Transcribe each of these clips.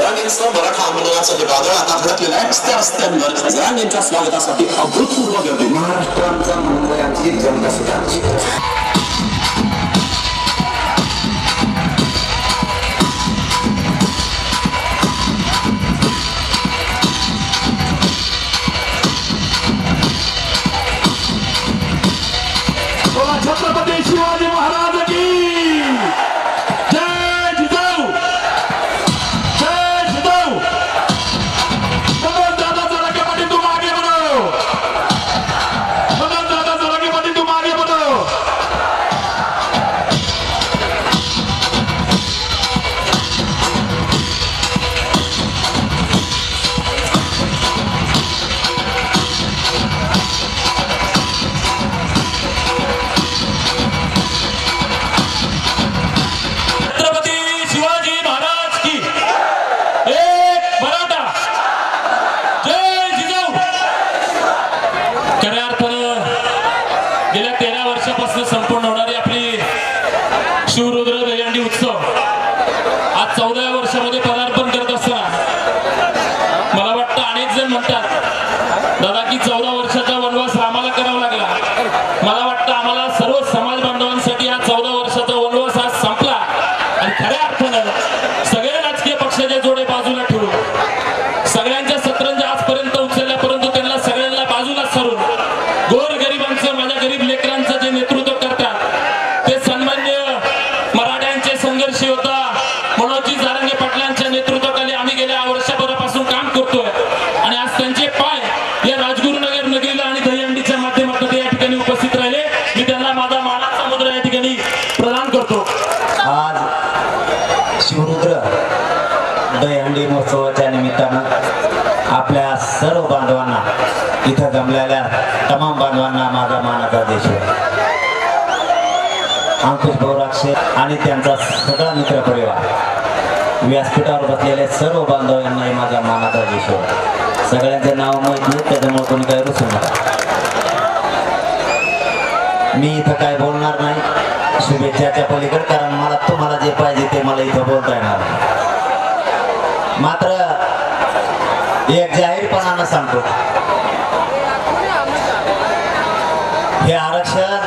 जरांगेंचं मराठा आंदोलनाचं हे वादळ आता भडकलेलं आहे. रस्त्या रस्त्यांवर जरांगेंच्या स्वागतासाठी अभूतपूर्व गर्दी. महाराष्ट्राचा मुंबईची जनता सुद्धा छत्रपती शिवाजी महाराज की जय जिजाऊ, जय जिजाऊ. मदन दादा जरांगे पाटील तुम आगे बढ़ो, मदन दादा जरांगे पाटील तुम आगे बढ़ो. गेल्या 13 वर्षापासून संपूर्ण होणारी आपली शिवरुद्र दहीहंडी उत्सव आज 14व्या वर्षामध्ये पदार्पण करत असताना मला वाटतं अनेक जण म्हणतात दादा की 14 वर्षाचा वनवास आम्हाला करावा लागला. मला वाटतं आम्हाला सर्व समाज बांधवांसाठी हा 14 वर्षाचा वनवास आज संपला आणि खऱ्या अर्थानं सगळे राजकीय पक्षाचे जोडे बाजूला ठेवून सगळ्यांच्या सतरंजा आजपर्यंत उचलल्या, परंतु त्यांना सगळ्यांना बाजूला सरून गोरगरिबांचं, माझ्या गरीब लेकरांचं जे नेतृत्व करतात ते सन्मान्य मराठ्यांचे संघर्ष होता मनोजी जरांगे पाटलांच्या नेतृत्वाखाली आम्ही गेल्या वर्षभरापासून काम करतोय आणि आज त्यांचे पाय या राजगुरुनगर नगरीला आणि दहीहंडीच्या माध्यमातून या ठिकाणी उपस्थित राहिले. मी त्यांना माझा मानाचा मुद्रा या ठिकाणी प्रदान करतो. आज शिवरुद्र दहीहंडी महोत्सवाच्या निमित्तानं आपल्या सर्व बांधवांना, इथं जमलेल्या तमाम बांधवांना माझा मानाचा देश आहे. अंकुश भाऊराक्षे आणि त्यांचा सगळा मित्र परिवार, व्यासपीठावर बसलेले सर्व बांधव यांनाही माझा मानाचा देश आहे. सगळ्यांचे नाव माहिती आहे, त्याच्यामुळे कोणी काही रुसू नका. मी इथं काय बोलणार नाही शुभेच्छाच्या पलीकडे, कारण मला तुम्हाला जे पाहिजे ते मला इथं बोलता येणार. मात्र एक जाहीरपणानं सांगतो, हे आरक्षण,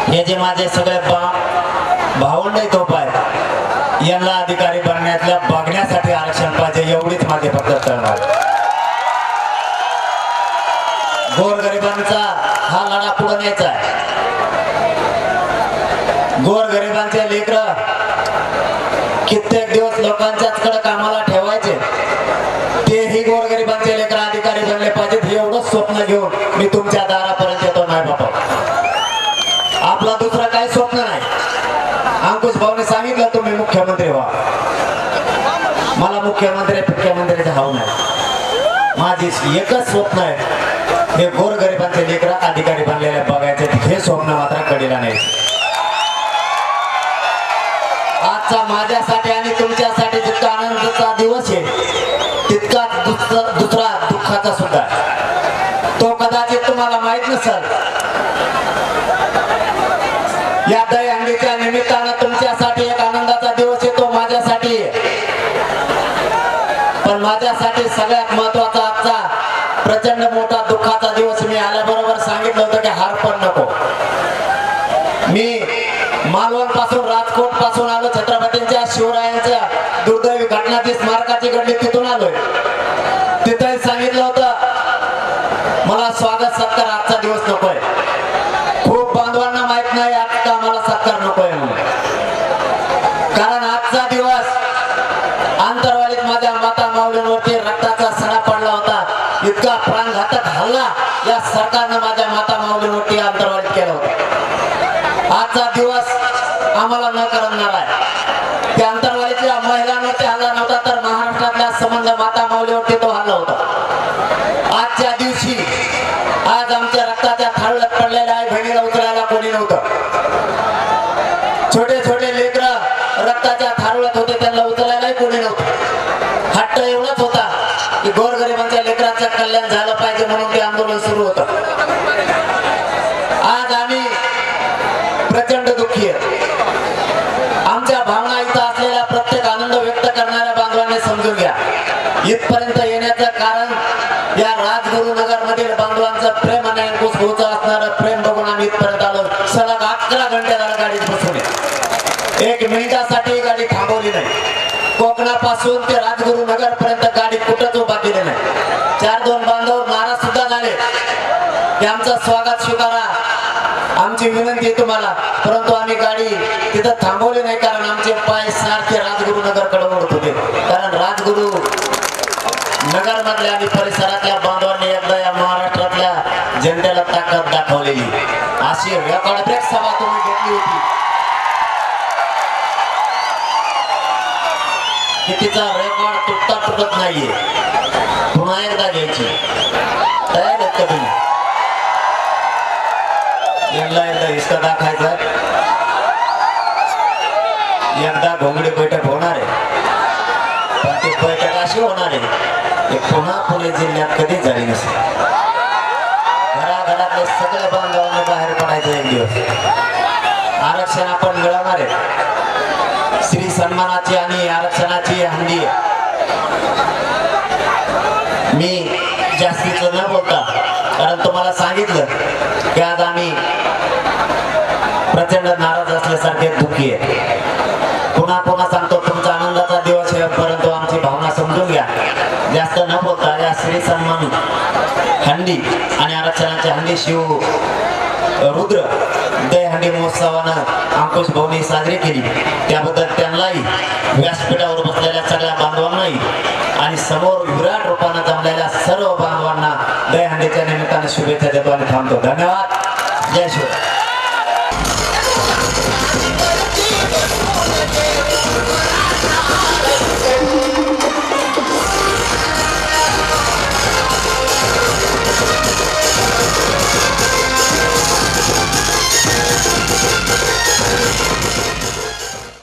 हे जे माझे सगळे भावंड तोप आहेत, यांना अधिकारी बनण्यातल्या बघण्यासाठी आरक्षण पाहिजे, एवढीच माझे फक्त तळमळ. गोरगरिबांचा हा लढा पुढे न्यायचा आहे. गोरगरिबांचे लेकरं कित्येक दिवस लोकांच्याकडे कामाला ठेवायचे, तेही गोरगरिबांचे लेकर अधिकारी बनले पाहिजेत, हे एवढंच स्वप्न घेऊन मी तुमच्या दारापर्यंत येतो. नाही बाबा, आपला दुसरा काही स्वप्न नाही. अंकुश भाऊने सांगितलं तुम्ही मुख्यमंत्री व्हा. मला मुख्यमंत्र्याचं हाव नाही. माझी एकच स्वप्न आहे, हे गोरगरिबांचे लेकर अधिकारी बनलेले बघायचे. हे स्वप्न मात्र कडेला नाही. आजचा माझ्यासाठी आणि तुमच्यासाठी जितका आनंदाचा दिवस आहे, तितका दुसरा दुःखाचा सुद्धा. तो कदाचित तुम्हाला माहित नसेल. या दहीहंडीच्या निमित्तानं तुमच्यासाठी एक आनंदाचा दिवस येतो, माझ्यासाठी. पण माझ्यासाठी सगळ्यात महत्वाचा आजचा प्रचंड मोठा दुःखाचा दिवस. मी आल्याबरोबर सांगितलं होतं की हार पण नको. मी मालवण पासून, राजकोट पासून आलो. छत्रपतींच्या शिवरायांच्या दुर्दैवी घटना जी स्मारकाची घडली तिथून आलोय. तिथेही सांगितलं होतं मला स्वागत सत्कार आजचा दिवस नकोय. खूप बांधवांना माहित नाही आजचा आम्हाला सत्कार नकोय म्हणून, कारण आजचा दिवस आंतरवालीत माझ्या माता माऊलींवरती रक्ताचा सडा पडला होता. इतका प्राणघातक हल्ला या सरकारनं माझ्या माता माऊलींवरती आंतरवालीत केला होता. आजचा दिवस आम्हाला न करणार आहे. त्या अंतरवालीच्या महिलांवरती हल्ला नव्हता, तर महाराष्ट्रातल्या संबंध माता माऊलीवरती तो हल्ला होता. आजच्या दिवशी, आज आमच्या रक्ताच्या थाळीत पडलेल्या आई बहिणीला उचलायला कोणी नव्हतं. छोटे छोटे लेकर रक्ताच्या थाळीत होते, त्यांना उचलायलाही कोणी नव्हतं. हट्ट एवढाच होता की गोरगरिबांच्या लेकरांचं कल्याण झालं पाहिजे, म्हणून ते आंदोलन सुरू होतं. आज आम्ही प्रचंड दुःखी आहेत. आमच्या भावना इथं असलेल्या प्रत्येक आनंद व्यक्त करणाऱ्या बांधव इथपर्यंत येण्याचं कारण या राजगुरुनगर मधील बांधवांचं प्रेम आणि कुसकुस असणारं प्रेम बघून आम्ही इथपर्यंत आलो. सलग 11 घंटे झालं गाडीत बसून. 1 मिनिटासाठी गाडी थांबवली नाही. कोकणापासून ते राजगुरुनगर पर्यंत गाडी कुठंच उभा केली नाही. 4-2 बांधव नाराज सुद्धा झाले की आमचं स्वागत स्वीकारा, आमची विनंती आहे तुम्हाला. परंतु आम्ही गाडी तिथं थांबवली नाही, कारण आमचे पाय सारखे राजगुरुनगर कडे ओढत होते. कारण राजगुरु नगर मधल्या आणि परिसरातल्या बांधवांनी एकदा या महाराष्ट्रातल्या जनतेला ताकद दाखवलेली. अशी रेकॉर्ड ब्रेक सभा तुम्ही घेतली होती की तिचा रेकॉर्ड तुटत नाहीये. पुन्हा एकदा घ्यायची. तयार आहेत का तुम्ही? यांना एकदा हिस्सा दाखायचा. एकदा घोंगडी बैठक होणार आहे, पण ती बैठक अशी होणार आहे की पुन्हा पुणे जिल्ह्यात कधीच झाली नसेल. घराघरातले सगळ्या बांधवांना बाहेर पडायचं एक दिवस. आरक्षण आपण मिळवणार आहे. श्री सन्मानाची आणि आरक्षणाची हंडी आहे. मी जास्तीचं न बोलता, कारण तुम्हाला सांगितलं की आज आम्ही प्रचंड नाराज असल्यासारखे दुःखी आहे. पुन्हा सांगतो, तुमचा आनंदाचा दिवस आहे, परंतु आमची भावना समजून घ्या. जास्त न बोलता या श्री सन्मान हंडी आणि आरक्षणाची हंडी शिव रुद्र दहीहंडी महोत्सवानं अंकुश भाऊनी साजरी केली. त्याबद्दल त्यांनाही, व्यासपीठावर बसलेल्या सगळ्या बांधवांनाही आणि समोर विराट रूपानं जमलेल्या सर्व बांधवांना दहीहंडीच्या निमित्ताने शुभेच्छा देतो आणि थांबतो. धन्यवाद. जय शिवराय. Thank you.